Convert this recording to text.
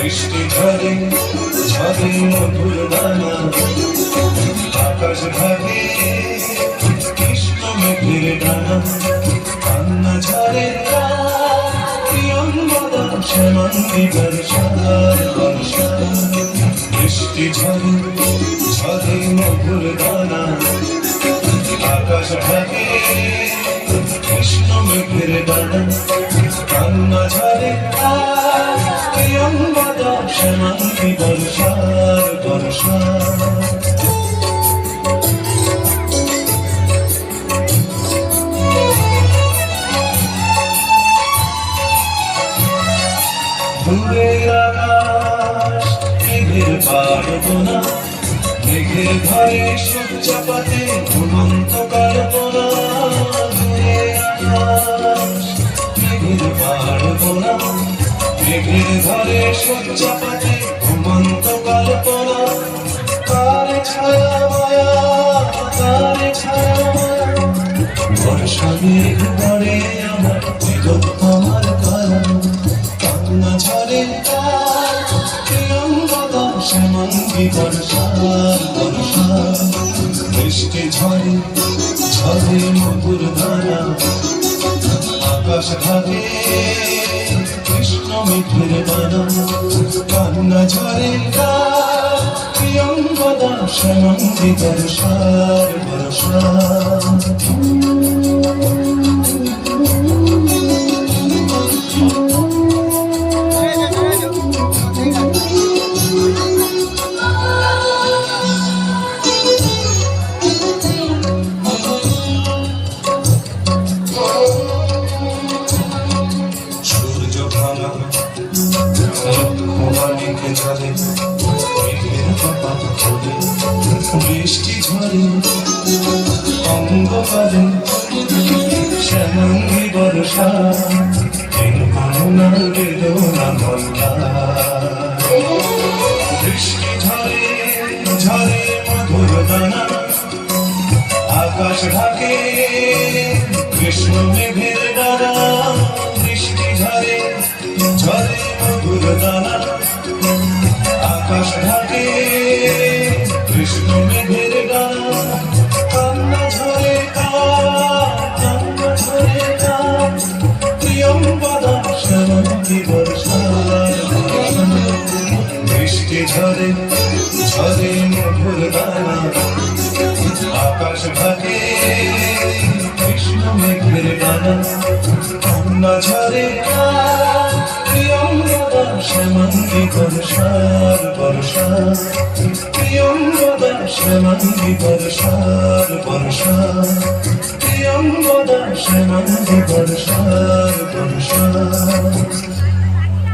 বৃষ্টি ঝরে ঝরে মধুর দানা, আকাশ ভাগে কৃষ্ণ মেঘের ডানা, কান্না ঝরে প্রিয়ঙ্গদা শ্যামাঙ্গী বর্ষার বর্ষা। বৃষ্টি ঝরে ঝরে মধুর দানা, আকাশ ভাগে কৃষ্ণ মেঘের ডানা, কান্না ঝরে প্রিয়ঙ্গদা শ্যামাঙ্গী বর্ষার বর্ষা। দূরের আকাশ মেঘের পারবনা, মেঘের ঘরে সূর্য পাতে ঘুমন্ত কল্পনা। দূরের আকাশ মেঘের পারবনা, মেঘের ঘরে সূর্য পাতে ঘুমন্ত কল্পনা। তার ছায়া মায়া, তার ছায়া মায়া, বর্ষা মেঘ পড়ে আমার আমার কারণ, কান্না ঝরে প্রিয়ঙ্গদা শ্যামাঙ্গী বর্ষার বর্ষা। বৃষ্টি ঝরে ঝরে মধুর ধারা, আকাশ ভাগে কৃষ্ণ মেঘের ডানা, কান্না ঝরে প্রিয়ঙ্গদা শ্যামাঙ্গী বর্ষার বর্ষা। বৃষ্টি ঝরে অঙ্গপালে শ্যামাঙ্গী বর্ষা, করুণার বেদনা মল্লা। বৃষ্টি ঝরে ঝরে মধুর দানা, আকাশ ঢাকে কৃষ্ণ মেঘের ডানা। বৃষ্টি ঝরে ঝরে মধুর দানা, আকাশ ঢাকে কৃষ্ণ মেঘের ডানা, কান্না ঝরে কান্না ঝরে প্রিয়ঙ্গদা শ্যামাঙ্গী বর্ষার। বৃষ্টি ঝরে ঝরে মধুর দানা, আকাশ ঢাকে কৃষ্ণ মেঘের ডানা, কান্না ঝরে প্রিয়ঙ্গদা শ্যামাঙ্গী বর্ষার বর্ষা। প্রিয়ঙ্গদা শ্যামাঙ্গী বর্ষার বর্ষা, প্রিয়ঙ্গদা শ্যামাঙ্গী বর্ষার বর্ষা।